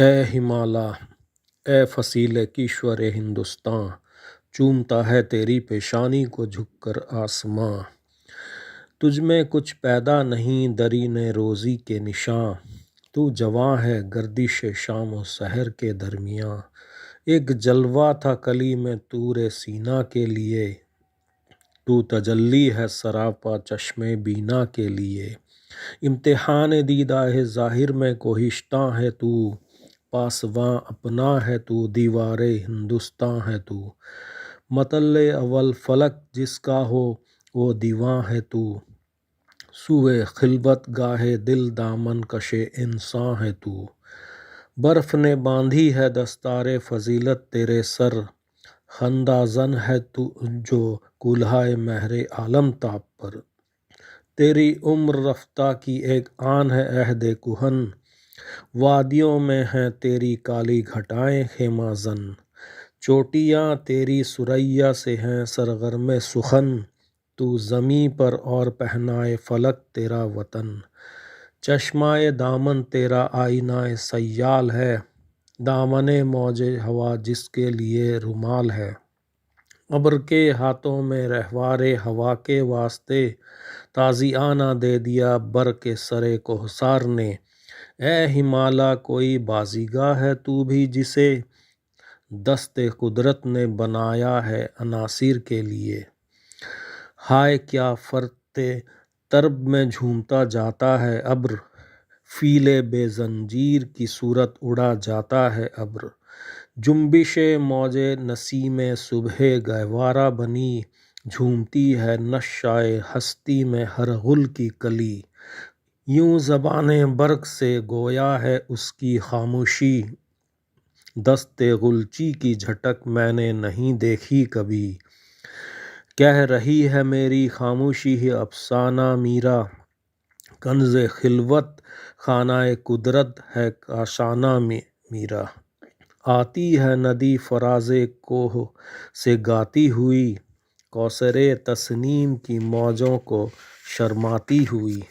ए हिमालय, ए फसीले किश्वर हिंदुस्तां, चूमता है तेरी पेशानी को झुककर आसमां। तुझ में कुछ पैदा नहीं दरीने रोज़ी के निशां, तू जवां है गर्दिश शाम व सहर के दरमियाँ। एक जलवा था कली में तूरे सीना के लिए, तू तजल्ली है सरापा चश्मे बीना के लिए। इम्तिहान दीदा है ज़ाहिर में कोहिश्ता है तू, पासवां अपना है तू दीवारे हिंदुस्तां है तू। मतल्ले अव्वल फलक जिसका हो वो दीवां है तू, सुए खिलवत गाहे दिल दामन कशे इंसान है तू। बर्फ ने बांधी है दस्तारे फजीलत तेरे सर, खंदाजन है तू जो कुल्हाए महरे आलम ताप पर। तेरी उम्र रफ्ता की एक आन है अहदे कुहन, वादियों में हैं तेरी काली घटाएं खेमाजन। चोटियाँ तेरी सुरैया से हैं सरगर्म सुखन, तू ज़मी पर और पहनाए फलक तेरा वतन। चश्माए दामन तेरा आईनाए सयाल है, दामने मौजे हवा जिसके लिए रुमाल है। अब्र के हाथों में रहवारे हवा के वास्ते, ताज़ियाना दे दिया बर के सरे कोहसार ने। ए हिमालय कोई बाजीगा है तू भी जिसे, दस्ते कुदरत ने बनाया है अनासिर के लिए। हाय क्या फरते तरब में झूमता जाता है अब्र, फीले बेजंजीर की सूरत उड़ा जाता है अब्र। जुम्बिशे मौजे नसीमे सुबह गहवारा बनी, झूमती है नशाए हस्ती में हर गुल की कली। यूं ज़बाने बर्क से गोया है उसकी खामोशी, दस्ते गुलची की झटक मैंने नहीं देखी कभी। कह रही है मेरी खामोशी ही अफसाना मीरा, कंज़े खिलवत खानाए कुदरत है काशाना मीरा। आती है नदी फराज़े कोह से गाती हुई, कौसरे तस्नीम की मौजों को शर्माती हुई।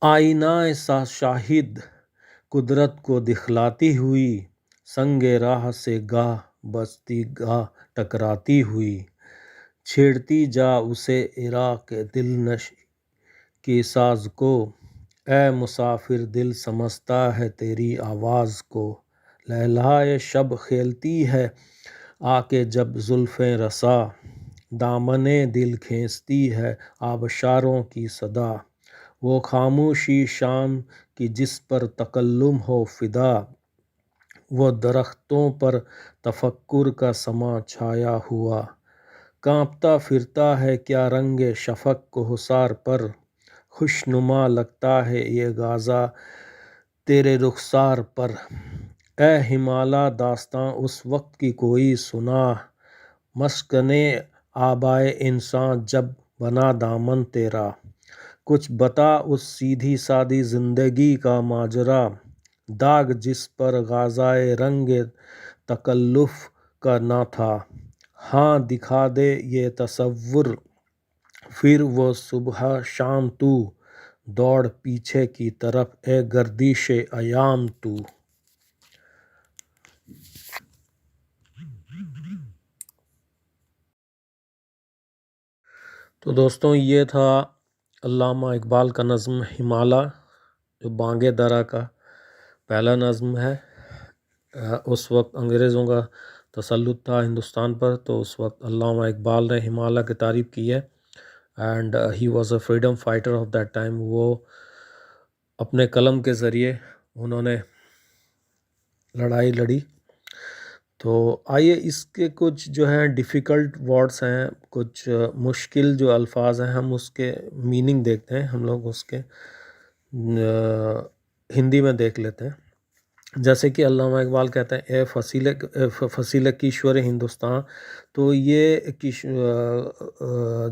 आईनाए सा शाहिद कुदरत को दिखलाती हुई, संगे राह से गाह बजती गाह टकराती हुई। छेड़ती जा उसे इराक के दिल नश की साज को, ए मुसाफिर दिल समझता है तेरी आवाज़ को। लहलाए शब खेलती है आके जब जुल्फ़ें रसा, दामने दिल खींचती है आबशारों की सदा। वो खामोशी शाम की जिस पर तकल्लुम हो फिदा, वो दरख्तों पर तफक्कुर का समा छाया हुआ। कांपता फिरता है क्या रंगे शफक को हुसार पर, खुशनुमा लगता है ये गाज़ा तेरे रुखसार पर। ए हिमालय दास्तां उस वक्त की कोई सुना, मस्कने आबाए इंसान जब बना दामन तेरा। कुछ बता उस सीधी सादी जिंदगी का माजरा, दाग जिस पर गाज़ाए रंगे तकल्लुफ़ का ना था। हाँ दिखा दे ये तसव्वुर फिर वो सुबह शाम तू, दौड़ पीछे की तरफ ए गर्दिशे अयाम तू। तो दोस्तों ये था अल्लामा इकबाल का नज़्म हिमालय, जो बांगे दरा का पहला नज़्म है। उस वक्त अंग्रेज़ों का तसल्लुत था हिंदुस्तान पर, तो उस वक्त अल्लामा इकबाल ने हिमालय की तारीफ़ की है। And he was a freedom fighter of that time. वो अपने कलम के ज़रिए उन्होंने लड़ाई लड़ी। तो आइए इसके कुछ जो है डिफ़िकल्ट वर्ड्स हैं, कुछ मुश्किल जो अल्फाज हैं, हम उसके मीनिंग देखते हैं। हम लोग उसके हिंदी में देख लेते हैं। जैसे कि अल्लामा इकबाल कहते हैं ए फसीले किश्वर हिंदुस्तान, तो ये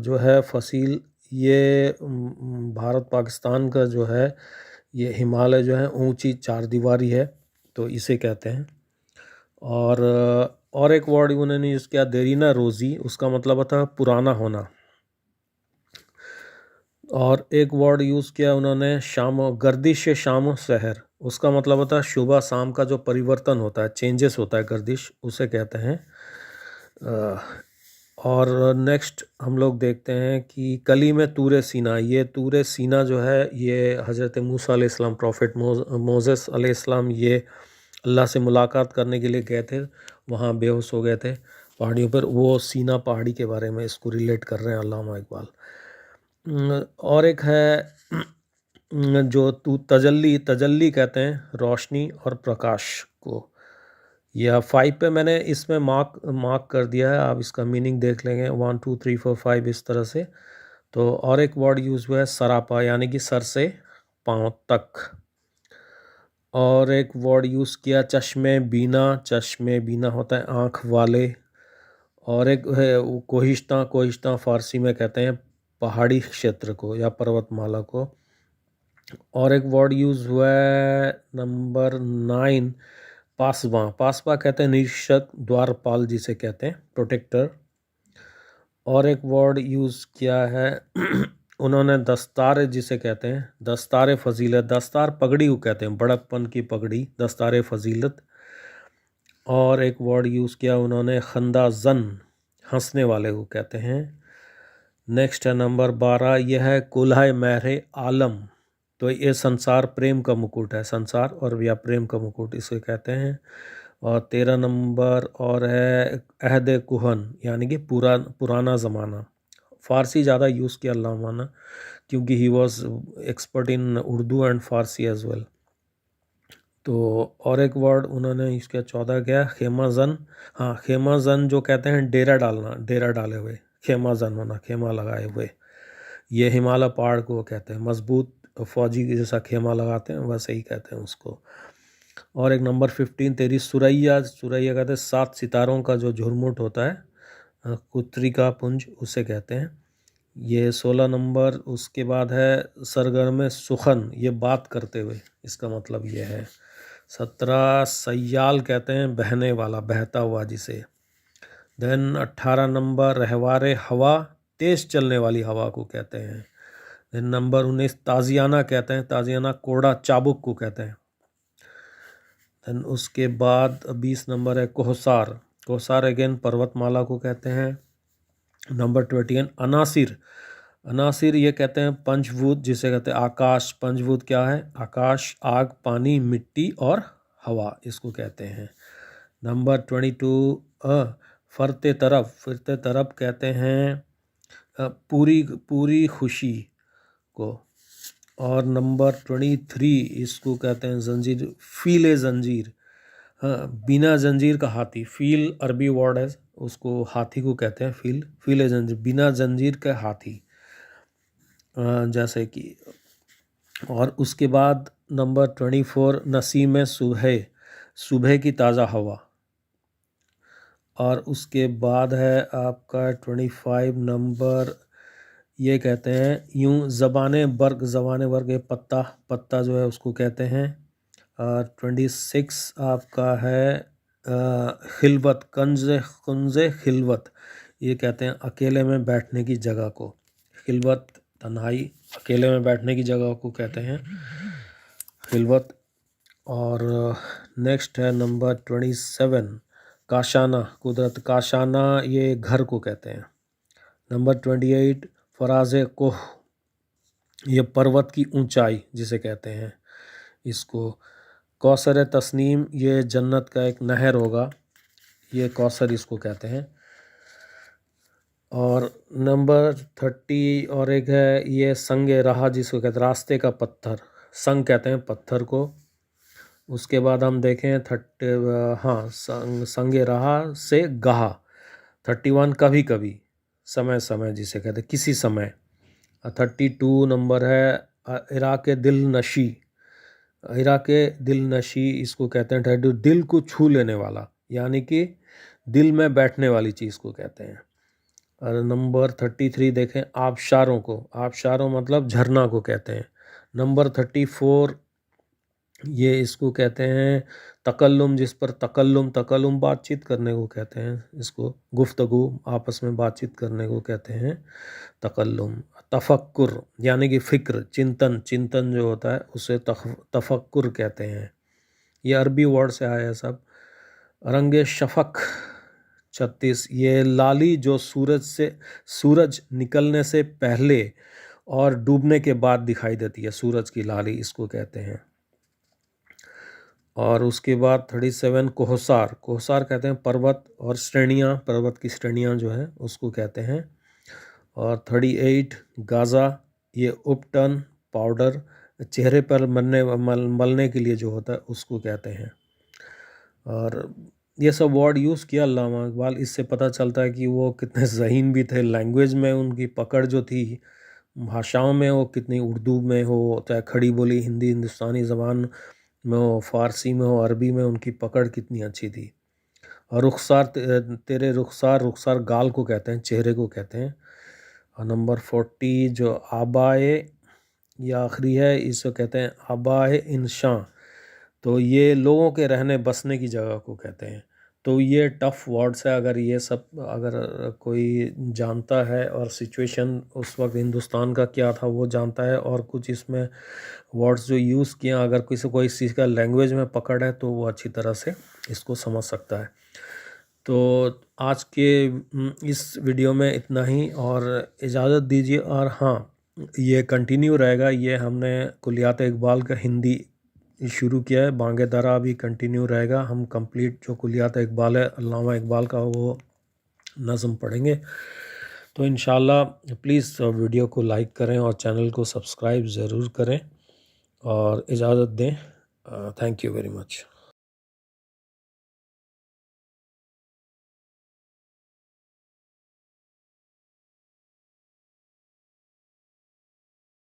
जो है फसील, ये भारत पाकिस्तान का जो है ये हिमालय जो है ऊंची चार दीवारी है, तो इसे कहते हैं। और एक वर्ड उन्होंने यूज़ किया देरीना रोज़ी, उसका मतलब होता है पुराना होना। और एक वर्ड यूज़ किया उन्होंने शाम गर्दिश शाम शहर, उसका मतलब होता है सुबह शाम का जो परिवर्तन होता है, चेंजेस होता है, गर्दिश, उसे कहते हैं। अ, और नेक्स्ट हम लोग देखते हैं कि कली में तूरे सीना। ये तूरे सीना जो है ये हज़रत मूसा अलैहिस्सलाम, प्रॉफिट मोसेस अलैहिस्सलाम, ये अल्लाह से मुलाकात करने के लिए गए थे, वहाँ बेहोश हो गए थे पहाड़ियों पर। वो सीना पहाड़ी के बारे में इसको रिलेट कर रहे हैं अल्लामा इकबाल। और एक है जो तू तजल्ली, तजल्ली कहते हैं रोशनी और प्रकाश को। या 5 पे मैंने इसमें मार्क कर दिया है, आप इसका मीनिंग देख लेंगे, 1 2 3 4 5 इस तरह से। तो और एक वर्ड यूज़ हुआ है सरापा, यानी कि सर से पाँव तक। और एक वर्ड यूज़ किया चश्मे बीना, चश्मे बीना होता है आँख वाले। और एक है कोहिस्ता, कोहिस्ता फ़ारसी में कहते हैं पहाड़ी क्षेत्र को या पर्वतमाला को। और एक वर्ड यूज़ हुआ है नंबर 9 पासवा, पासवा कहते हैं निरीक्षक, द्वारपाल जिसे कहते हैं, प्रोटेक्टर। और एक वर्ड यूज़ किया है उन्होंने दस्तार, जिसे कहते हैं दस्तार फजीलत, दस्तार पगड़ी को कहते हैं, बड़कपन की पगड़ी, दस्तार फजीलत। और एक वर्ड यूज़ किया उन्होंने खंदाजन, हंसने वाले को कहते हैं। नेक्स्ट है नंबर 12, यह है कुल्हा महरे आलम। तो ये संसार प्रेम का मुकुट है, संसार और या प्रेम का मुकुट इसे कहते हैं। और 13 नंबर और है अहद कुहन, यानी कि पुराना ज़माना। फ़ारसी ज़्यादा यूज़ किया अल्लामा ने, क्योंकि he was expert in Urdu and Farsi as well. तो और एक वर्ड उन्होंने इसका 14 किया खेमा जन। हाँ, खेमा जन जो कहते हैं डेरा डालना, डेरा डाले हुए, खेमा जन होना, खेमा लगाए हुए। ये हिमालय पहाड़ को कहते हैं, मजबूत फौजी के जैसा खेमा लगाते हैं वैसे ही कहते हैं उसको। और एक नंबर 15 तेरी सुरैया, सुरैया कहते हैं 7 सितारों का जो झुरमुट होता है, कुत्रिका पुंज, उसे कहते हैं। ये 16 नंबर। उसके बाद है सरगर्म सुखन, ये बात करते हुए, इसका मतलब ये है। 17 सयाल कहते हैं बहने वाला, बहता हुआ जिसे। देन 18 नंबर रहवारे हवा, तेज चलने वाली हवा को कहते हैं। देन नंबर 19 ताजियाना कहते हैं, ताजियाना कोड़ा चाबुक को कहते हैं। देन उसके बाद 20 नंबर है कोहसार, कोहसार अगेन पर्वतमाला को कहते हैं। नंबर 21 अनासिर, अनासिर ये कहते हैं पंचभूत, जिसे कहते हैं आकाश। पंचभूत क्या है? आकाश, आग, पानी, मिट्टी और हवा, इसको कहते हैं। नंबर 22 फरते तरफ, फिरते तरफ कहते हैं पूरी पूरी खुशी को। और नंबर 23 इसको कहते हैं जंजीर, फील जंजीर। हाँ, बिना जंजीर का हाथी, फील अरबी वर्ड है, उसको हाथी को कहते हैं फील, फील जंजीर, बिना जंजीर का हाथी, जैसे कि। और उसके बाद नंबर 24 नसीम सुबह, सुबह की ताज़ा हवा। और उसके बाद है आपका 25 नंबर, ये कहते हैं यूं ज़बाने बर्ग, ज़बाने बर्ग ये पत्ता, पत्ता जो है उसको कहते हैं। और 26 आपका है खिलवत, कुंज़े खिलवत, ये कहते हैं अकेले में बैठने की जगह को। खिलवत तन्हाई, अकेले में बैठने की जगह को कहते हैं खिलवत। और नेक्स्ट है नंबर 27 काशाना, कुदरत, काशाना ये घर को कहते हैं। नंबर 28 फराज कोह, ये पर्वत की ऊंचाई जिसे कहते हैं इसको। कौसर तस्नीम, ये जन्नत का एक नहर होगा, ये कौसर इसको कहते हैं। और नंबर 30 और एक है ये संगे रहा, जिसको कहते हैं रास्ते का पत्थर, संग कहते हैं पत्थर को। उसके बाद हम देखें 30, हाँ, संगे रहा से गहा। 31 कभी कभी, समय समय जिसे कहते हैं किसी समय। 32 नंबर है इराक़ दिल नशी, इराक़ दिल नशी इसको कहते हैं 32 दिल को छू लेने वाला, यानी कि दिल में बैठने वाली चीज़ को कहते हैं। और नंबर 33 देखें आबशारों को, आबशारों मतलब झरना को कहते हैं। नंबर 34 ये इसको कहते हैं तकल्लुम, जिस पर तकल्लुम बातचीत करने को कहते हैं, इसको गुफ्तगू आपस में बातचीत करने को कहते हैं तकल्लुम। तफक्कुर यानी कि फ़िक्र, चिंतन जो होता है उसे तफक्कुर कहते हैं। ये अरबी वर्ड से आया है सब। रंगे शफक 36, ये लाली जो सूरज निकलने से पहले और डूबने के बाद दिखाई देती है, सूरज की लाली इसको कहते हैं। और उसके बाद 37 कोहसार कहते हैं पर्वत और श्रेणियाँ, पर्वत की श्रेणियाँ जो है उसको कहते हैं। और 38 गाज़ा, ये उपटन पाउडर चेहरे पर मलने के लिए जो होता है उसको कहते हैं। और ये सब वर्ड यूज़ किया अल्लामा इकबाल। इससे पता चलता है कि वो कितने ज़हीन भी थे। लैंग्वेज में उनकी पकड़ जो थी, भाषाओं में वो कितनी, उर्दू में हो चाहे खड़ी बोली हिंदी हिंदुस्तानी ज़बान में हो, फ़ारसी में हो, अरबी में, उनकी पकड़ कितनी अच्छी थी। और तेरे रुखसार गाल को कहते हैं, चेहरे को कहते हैं। और नंबर 40 जो आबाए, ये आखिरी है, इसको कहते हैं आबाए इंशा। तो ये लोगों के रहने बसने की जगह को कहते हैं। तो ये टफ़ वर्ड्स है। अगर ये सब अगर कोई जानता है और सिचुएशन उस वक्त हिंदुस्तान का क्या था वो जानता है, और कुछ इसमें वर्ड्स जो यूज़ किए, अगर किसी कोई चीज़ का लैंग्वेज में पकड़ है तो वो अच्छी तरह से इसको समझ सकता है। तो आज के इस वीडियो में इतना ही, और इजाज़त दीजिए। और हाँ, ये कंटिन्यू रहेगा। ये हमने कुलियात इकबाल का हिंदी शुरू किया है, बांगे दरा भी कंटिन्यू रहेगा। हम कंप्लीट जो कुलियात इकबाल है अल्लामा इकबाल का, वो नज़म पढ़ेंगे। तो इंशाल्लाह प्लीज़ वीडियो को लाइक करें और चैनल को सब्सक्राइब ज़रूर करें, और इजाज़त दें। Thank you very much.